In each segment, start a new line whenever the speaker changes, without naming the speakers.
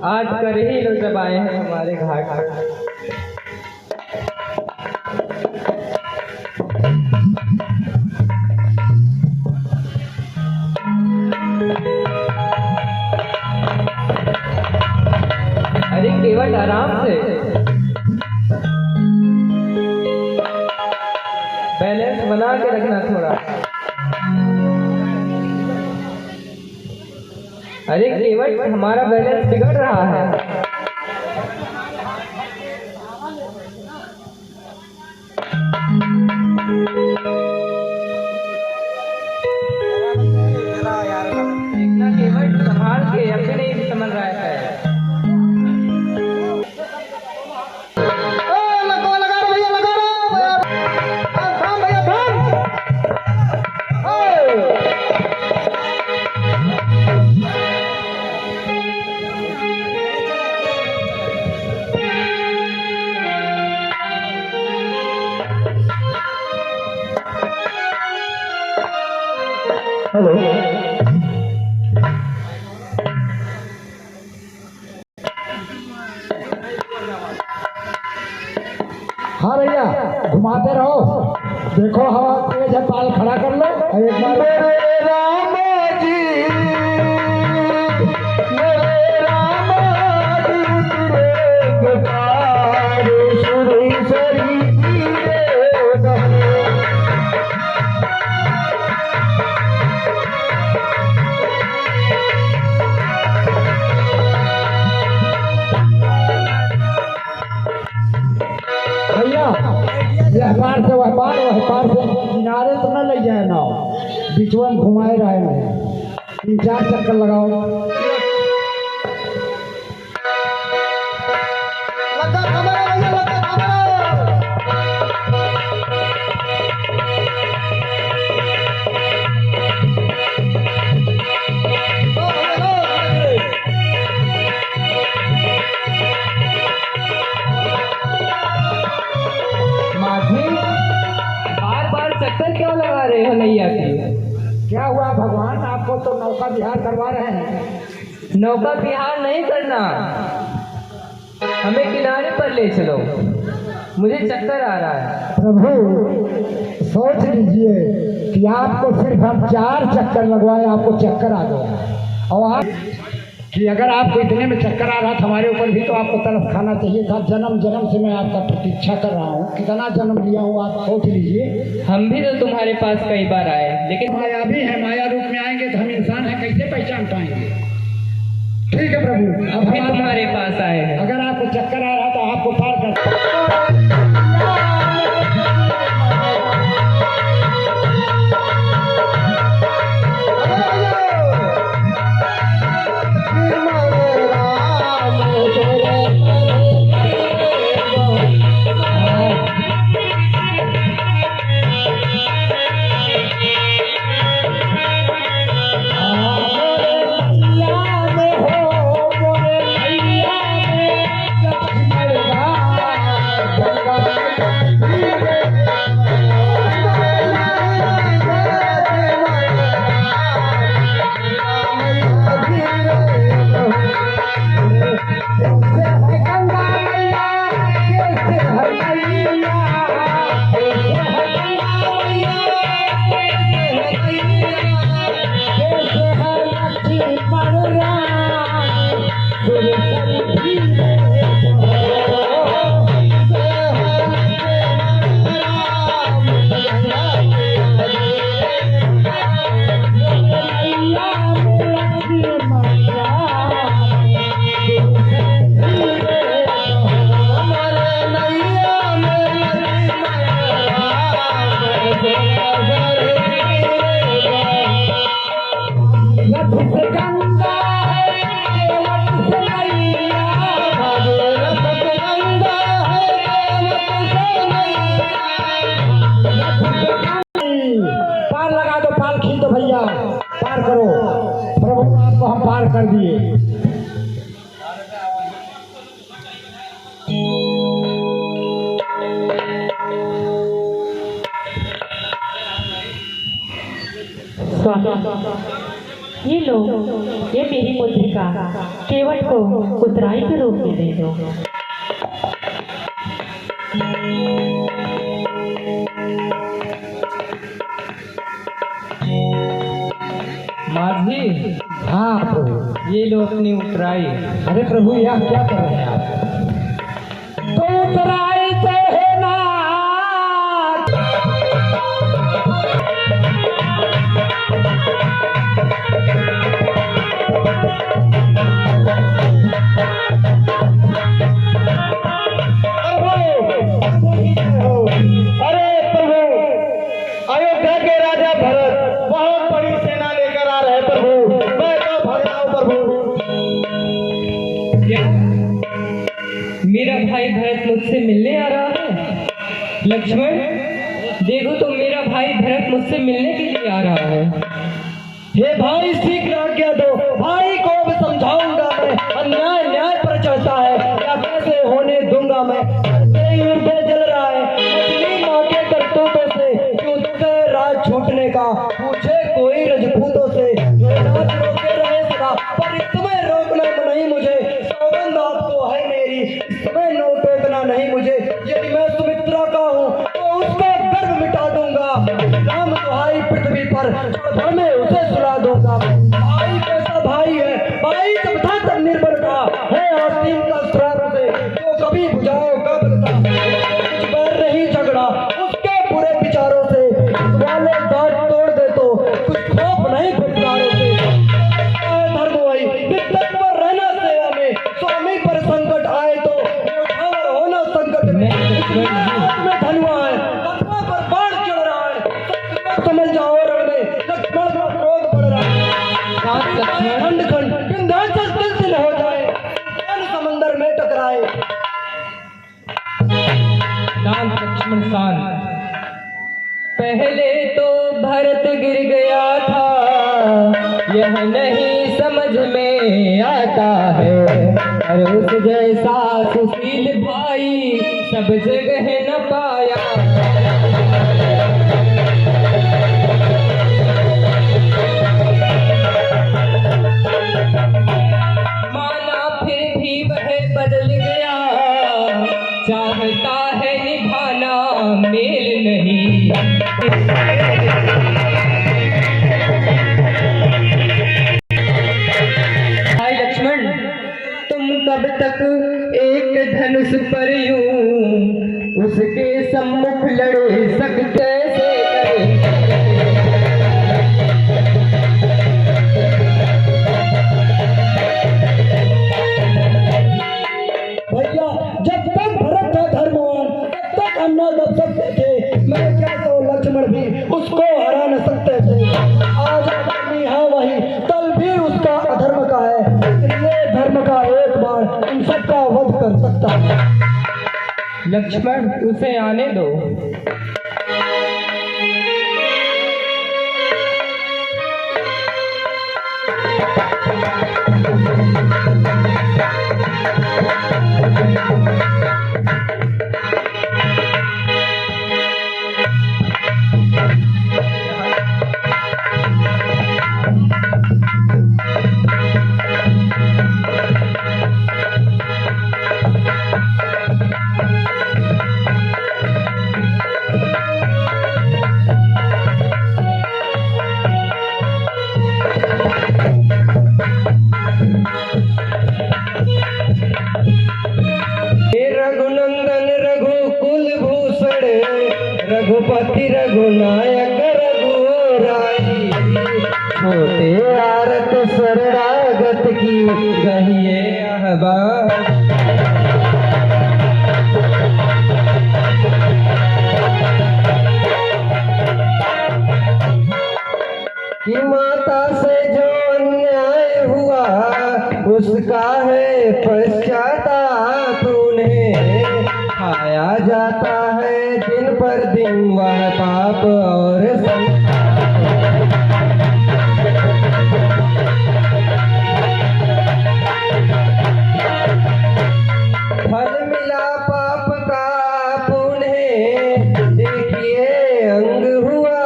आज कर ही लो जब आए हैं हमारे घाट पर। अरे केवट आराम से, बैलेंस बना के रखना थोड़ा। अरे केवट हमारा बैलेंस बिगड़ रहा है। देखना केवट संभाल के, अपने नहीं समझ रहा है।
हेलो, हाँ भैया घुमाते रहो। देखो हवा तेज है, पाल खड़ा कर लो। एक बार राम जी, मेरे राम जी पार सुरी सरी व्यापार से व्यापार व्यापार से किनारे तो न ले जाए नाव, बीचवा में घुमाए रहे। 3-4 चक्कर लगाओ।
चक्कर क्यों लगा रहे हो नैया की?
क्या हुआ भगवान, आपको तो नौका विहार करवा रहे हैं।
नौका विहार नहीं करना, हमें किनारे पर ले चलो, मुझे चक्कर आ रहा है।
प्रभु सोच लीजिए कि आपको सिर्फ हम 4 चक्कर लगवाए, आपको चक्कर आ गया। और आप कि अगर आपको इतने में चक्कर आ रहा था हमारे ऊपर भी, तो आपको तरफ खाना चाहिए था। जन्म जन्म से मैं आपका प्रतीक्षा कर रहा हूँ, कितना जन्म लिया हूँ आप सोच लीजिए।
हम भी तो तुम्हारे पास कई बार आए, लेकिन
माया भी है, माया रूप में आएंगे तो हम इंसान हैं, कैसे पहचान पाएंगे। ठीक है प्रभु,
अब भी तुम्हारे पास आए हैं।
अगर आपको चक्कर आ रहा तो आपको पार कर कर दिए।
ये लो, ये मेरी मुद्रिका केवट को उतराई के रूप में दे दो।
माझी,
हाँ प्रभु।
ये लो अपनी उतराई।
अरे प्रभु यह क्या कर रहे हैं आप? तो उतराई से है ना
अरे प्रभु, अयोध्या के राजा भरत बहुत बड़ी सेना लेकर आ रहे प्रभु। मैं तो भाग रहा हूं प्रभु।
क्या मेरा भाई भरत मुझसे मिलने आ रहा है? लक्ष्मण, देखो तो मेरा भाई भरत मुझसे मिलने के लिए आ रहा है।
हे भाई, शीघ्र आज्ञा दो। भाई को अब समझाऊंगा मैं। अन्याय न्याय पर चढ़ता है, क्या कैसे होने दूंगा मैं। हृदय जल रहा है मछली माँ के करतूतों से। क्यों तुझे राज छूटने का पूछे कोई रजपूतों से। राज रोके रहे सदा, पर इस समय रोकना नहीं मुझे। सौगंध आपको है मेरी, इस समय नो टोकना नहीं मुझे। यदि मैं सुमित्रा का हूँ तो उसका गर्व मिटा दूंगा। राम दुहाई पृथ्वी पर भर में उसे सुला दूंगा। भाई कैसा भाई है, भाई सब था तब निर्बल था। है आस्तीन का श्राप से तो कभी बुझाओ कब था। कुछ बैर नहीं झगड़ा उसके बुरे विचारों से। वाले दांत तोड़ दे तो कुछ खौफ नहीं फुटकारों से। धर्म वही विद्वत पर रहना सेवा में। स्वामी पर संकट आए तो उठावर होना संकट में। हाथ में धनुआ है, धनुआ पर बाण चढ़ रहा है। समझ जाओ रण में लक्ष्मण का क्रोध बढ़ रहा है। खंड खंड विंध्याचल तिल हो जाए, समंदर में टकराए।
शांत लक्ष्मण शांत। पहले तो भरत गिर गया था, यह नहीं समझ में आता है। और उस जैसा सुशील भाई सब जगह न पाया। माना फिर भी वह बदल गया, चाहता है निभाना मेल नहीं। भाई लक्ष्मण, तुम कब तक एक धनुष पर यूं उसके सम्मुख लड़े सकते से
भैया, जब तक भरत था धर्मवान तब तक हम न दब सकते थे। मैं क्या तो लक्ष्मण भी उसको हरा न सकते थे। आज आदमी है वही, कल भी उसका अधर्म का है। इसलिए धर्म का एक बार इन सबका वध कर सकता है।
लक्ष्मण, उसे आने दो। रघुनंदन रघुकुल भूषण, रघुपति रघुनायक रघुराई। छोटे आरत शरणागत की कहिए आह्वान। कि माता से जो अन्याय हुआ उसका है पश्चाताप। उन्हें खाया जाता है दिन पर दिन वह पाप और फल मिला पाप का पुण्य। देखिए अंग हुआ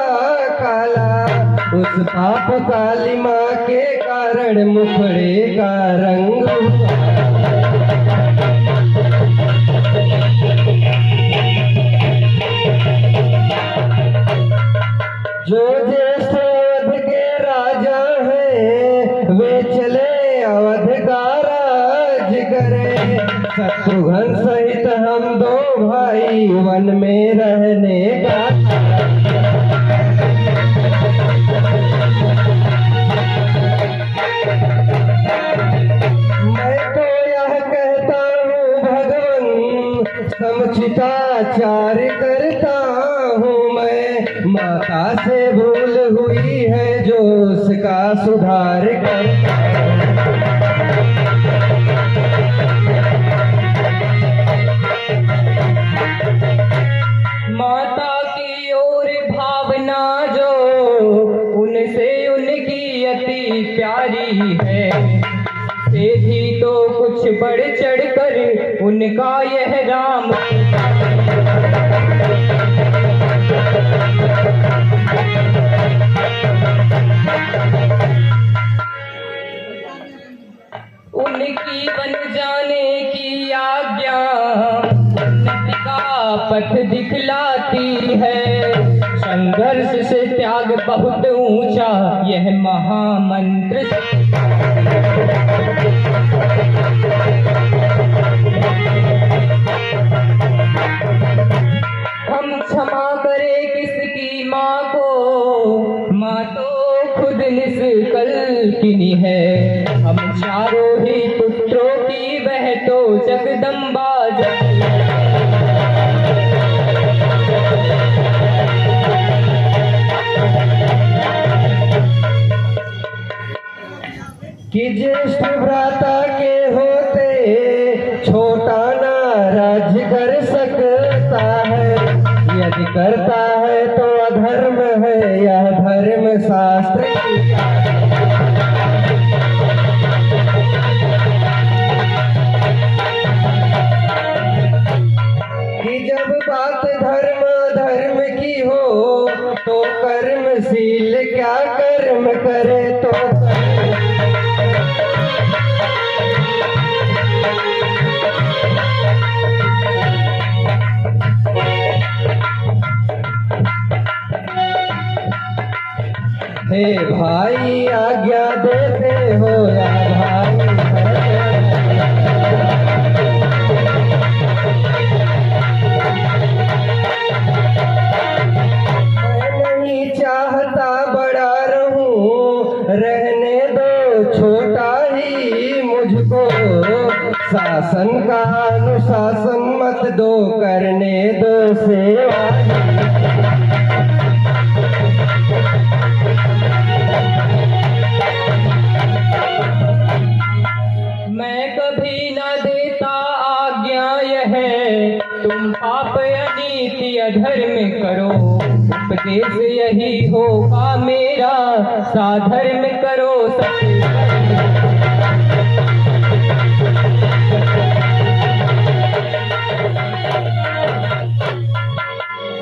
काला, उस पाप काली माँ के
कारण मुखड़े का रंग जो ज्येष्ठ अवध के राजा हैं वे चले अवध का राज करे। शत्रुघ्न सहित हम दो भाई वन में रहने का मैं तो यह कहता हूँ भगवन समुचिताचार करता हूँ मैं। माता से भूल हुई है जो उसका सुधार करता
माता की ओर भावना जो उनसे उनकी अति प्यारी है, से भी तो कुछ बढ़ चढ़ कर उनका यह राम। उनकी बन जाने की आज्ञा उन्नति का पथ दिखलाती है। संघर्ष से त्याग बहुत ऊंचा यह महामंत्र। हम क्षमा करें किसकी माँ को, माँ तो खुद निष्कल्किनी है। हम चारों ही पुत्रों की वह तो जगदम्बा
कि ज्येष्ठ भ्राता के होते छोटा ना राज्य कर सकता है। यदि करता है तो अधर्म है यह धर्म शास्त्र कि जब बात धर्म धर्म की हो तो कर्मशील क्या कर्म करे तो हे भाई आज्ञा देते हो या भाई मैं नहीं चाहता बड़ा रहूं, रहने दो छोटा ही मुझको। शासन का अनुशासन मत दो, करने दो सेवा।
मैं कभी न देता आज्ञा यह, तुम पाप अनीति अधर्म करो। उपदेश यही होगा मेरा, साधर्म करो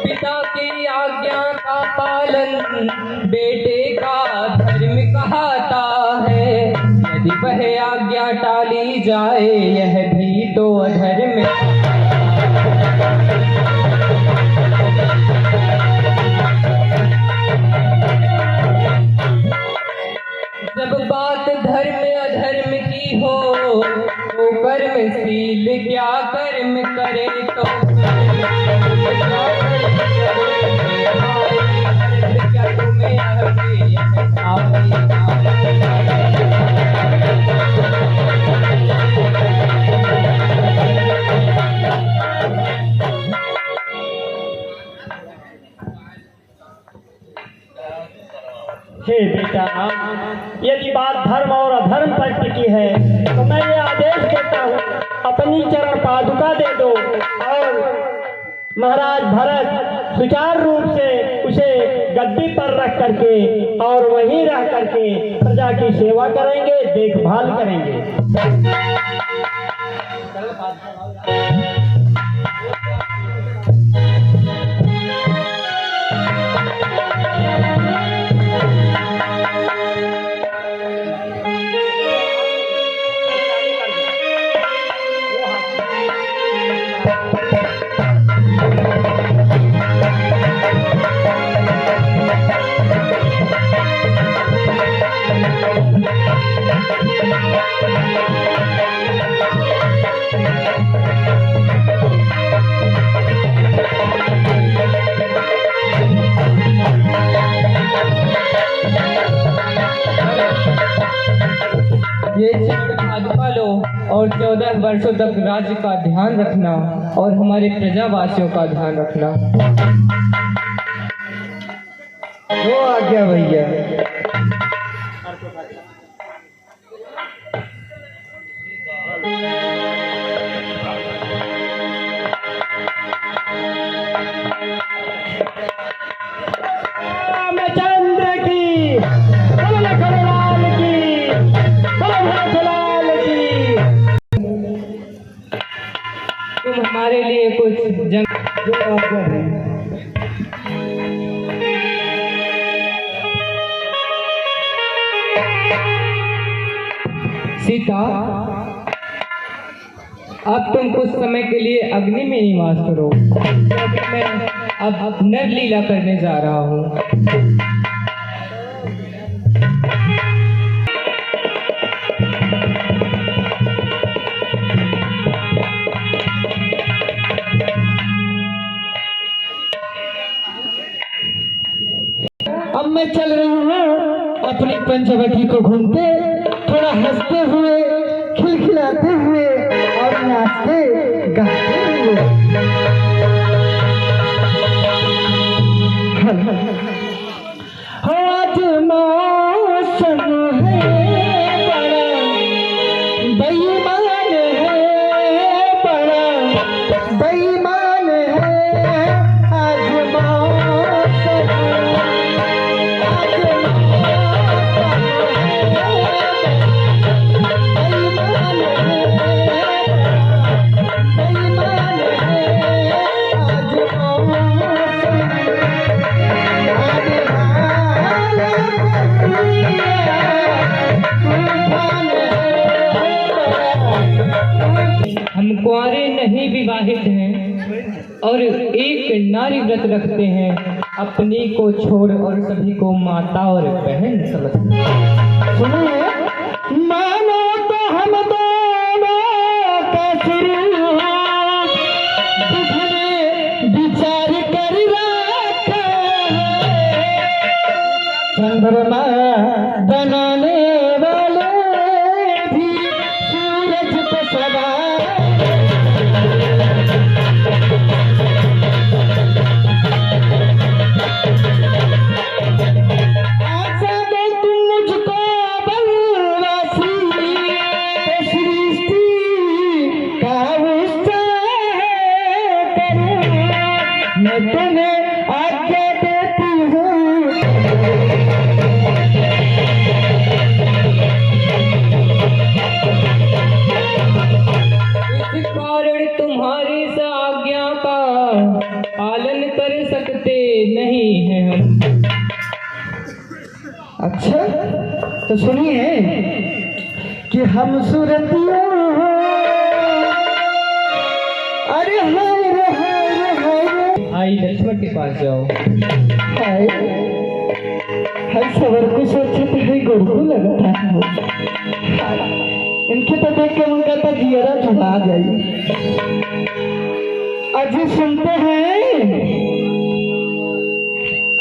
पिता की आज्ञा का पालन बेटे का धर्म कहता है। यदि वह आज्ञा टाली जाए यह भी तो अधर्म। जब बात धर्म अधर्म की हो तो कर्मशील क्या कर्म करे तो क्या तुम्हें
हे बेटा, यदि बात धर्म और अधर्म पर टिकी है तो मैं ये आदेश देता हूँ, अपनी चरण पादुका दे दो और महाराज भरत सुचारू रूप से उसे गद्दी पर रख करके और वहीं रह करके प्रजा की सेवा करेंगे, देखभाल करेंगे।
पवित्र पादुका लो और 14 वर्षों तक राज्य का ध्यान रखना और हमारे प्रजावासियों का ध्यान रखना।
वो आ गया भैया।
रामचंद्र की, बोलो लखनलाल की, बोलो भरतलाल की।
तुम हमारे लिए कुछ जंग सीता, अब तुम कुछ समय के लिए अग्नि में निवास करो, क्योंकि मैं अब नर लीला करने जा रहा हूँ।
अब मैं चल रही हूँ अपनी पंचवटी को घूमते, थोड़ा हंसते हुए, खिलखिलाते हुए और नाचते गाते हुए। आज मौसम है बड़ा बेईमान है, बड़ा बेईमान है आज मौसम।
हम कुंवारे नहीं विवाहित हैं और एक नारी व्रत रखते हैं, अपनी को छोड़ और सभी को माता और बहन समझते हैं।
सुनिए, मानो तो हम दोनों का सिर दुखने विचार कर रखा है, चंद्रमा बनाने वाले भी सूरज को सवार। मैं तुम्हें आज्ञा देती हूँ।
इस कारण तुम्हारी इस आज्ञा का पालन कर सकते नहीं हैं हम।
अच्छा, तो सुनिए कि हम सूरतियों, अरे हाय रे हाय रे हाय रे,
आई लक्ष्मण के पास जाओ।
हाय हाय, सबर को सोचे तो है गुरु लगता है। इनके तो देख के उनका तो जियरा जुड़ा गई। अजी सुनते हैं,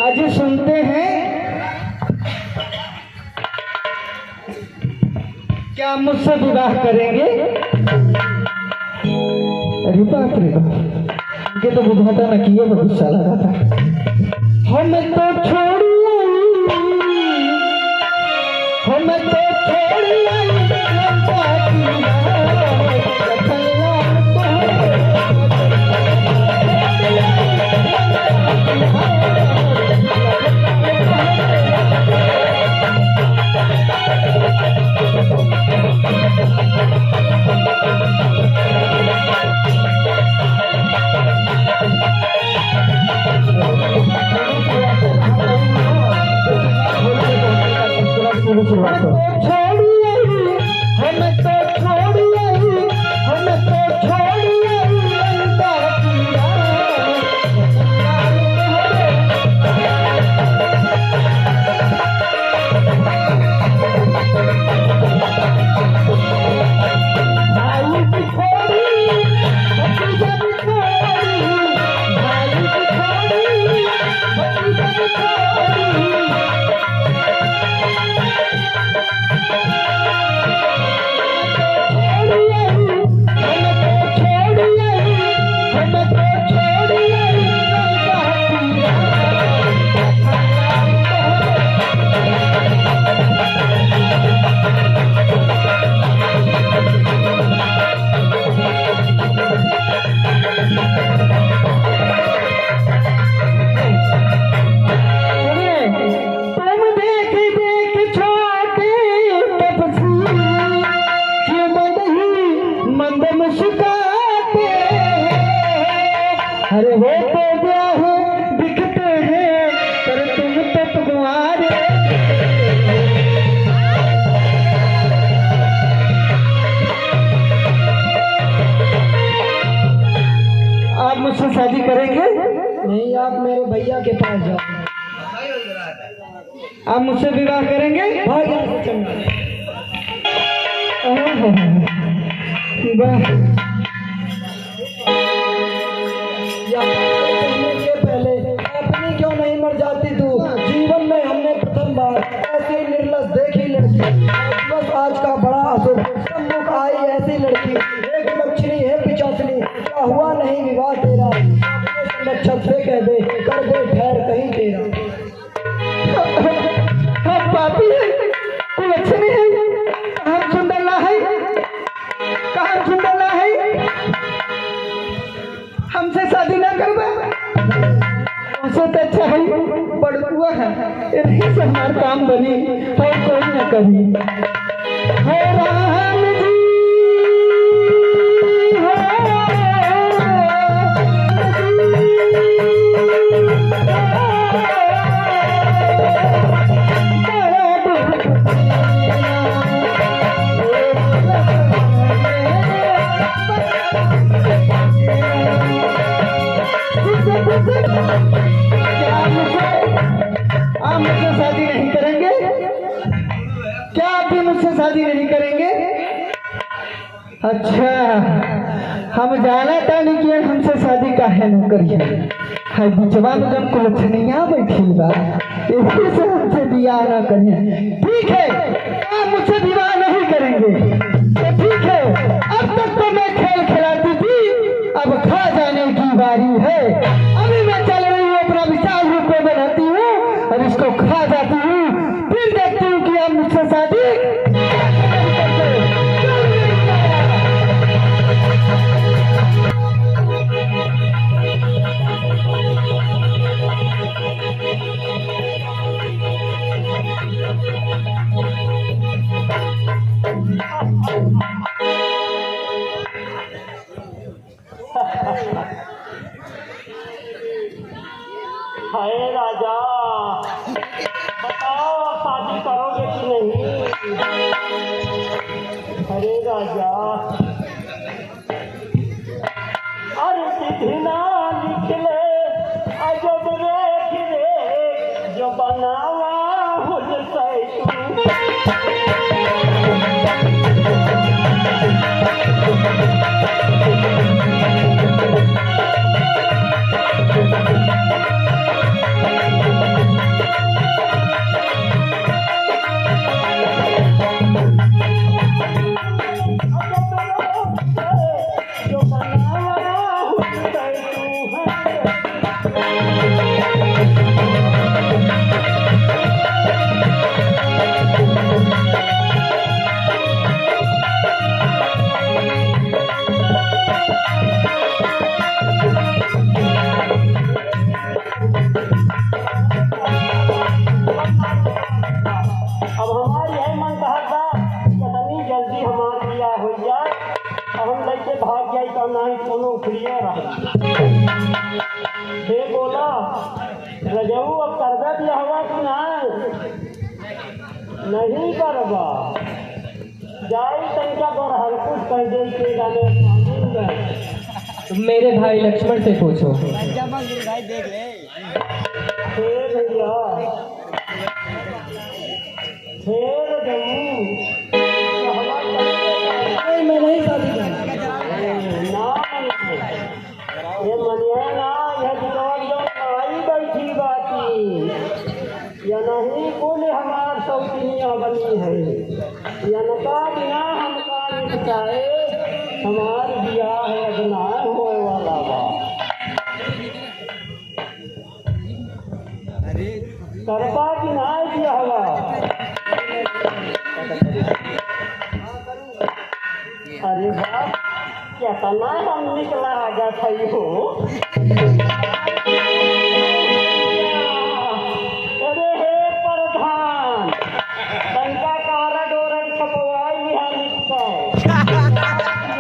अजी सुनते हैं, क्या मुझसे विवाह करेंगे? अरे बाप रे बाप, ये तो बुझाता न किए तो गुस्सा लगा था। हम तो छोड़ी हम तो छोड़ी शुरुआत करो। मुस्कुराते हैं, अरे वो तो ब्याह दिखते हैं पर तुम तो तुम्हारे। आप मुझसे शादी करेंगे?
नहीं, आप मेरे भैया के पास जाओ।
आप मुझसे विवाह करेंगे?
भाग यहाँ से चलना।
वाह,
के पहले अपनी क्यों नहीं मर जाती तू? जीवन में हमने प्रथम बार ऐसी निर्लज देखी लड़की। बस आज का बड़ा असुर सम्मुख आई ऐसी लड़की। एक लक्ष्मी है पिचाचनी, क्या हुआ नहीं विवाह तेरा? अपने संरक्षक से कह दे, कर दे ठहर कहीं तेरा।
हम पापी है, कुलच्छनी है, हम सुंदर ना है, कहाँ सुंदर ना है, हमसे शादी ना करवा। उससे तो अच्छा है बड़ुआ है, इन्हीं से हमारा काम बनी और कोई न करी। हो राम जी आप मुझसे शादी नहीं करेंगे? क्या आप भी मुझसे शादी नहीं करेंगे? अच्छा, हम जाना था नहीं कि हमसे शादी काहे न करिए। है बिचवा में जब कुलछनिया बैठी बा, इसी से हमसे विवाह न करिए। ठीक है, आप मुझसे विवाह नहीं करेंगे तो ठीक है। अब तक तो मैं खेल खिलाती थी, अब खा जाने की बारी है। अभी मैं चल रही हूँ, अपना विशाल रूप में बनाती हूँ और इसको खा जाती हूँ, फिर देखती हूँ कि आप मुझसे शादी
हाय राजा, बताओ शादी करोगे कि नहीं? अरे राजा, अरे तिथि ना निकले अजब रेख रे, जो बनावा हुजसे तू। अब हमारी है मन कहता कितनी जल्दी हमार बिया हो जाए, अब हम लेके भाग जाए तो नहीं कोनो उखड़िया रह। हे बोला रजऊ, अब करबे दिया हुआ कि नहीं करबा? जाई तनका बरहर कुछ कह दे के जाने।
तुम मेरे भाई लक्ष्मण से पूछो।
हे भैया, फेर जमू
मैं नहीं शादी करूँ।
ना ये मनिया ना, यह जवाब जो आई बैठी बाती या नहीं बोले हमार सौतिनिया बनी है, या नका बिना हमका निपटाए हमार बियाह है अगना होए वाला बा। करपा की ना दिया हवा। अरे बाप, क्या तना हम निकला आगा थई हो। अरे हे प्रधान, तनका कारा डोरन छपवाई यहाँ निकल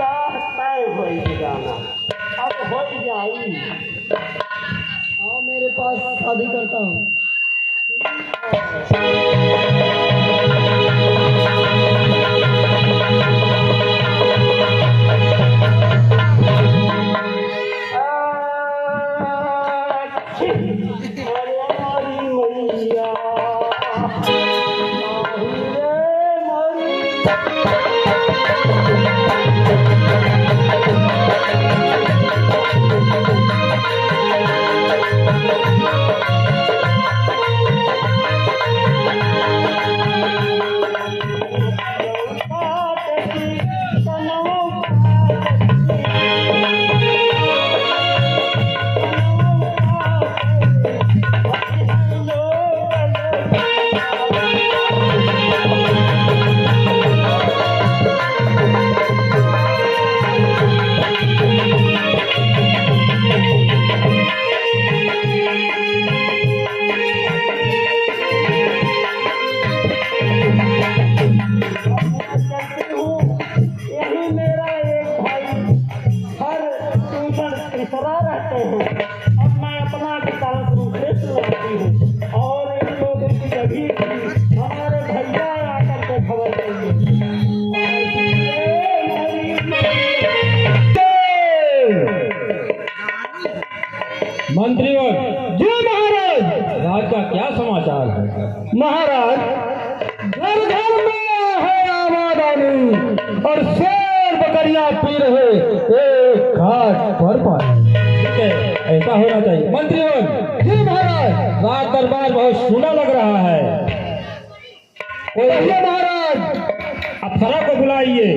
या तय
शादी करता हूँ।
मंत्रीवर जी महाराज, राज का क्या समाचार है?
महाराज, घर घर में है आबादानी और शेर बकरियां पी रहे एक घाट पर पानी।
ठीक है, ऐसा होना चाहिए। मंत्रीवर
जी महाराज,
राज दरबार बहुत सुना लग रहा है।
कहिए महाराज।
अप्सरा को बुलाइए।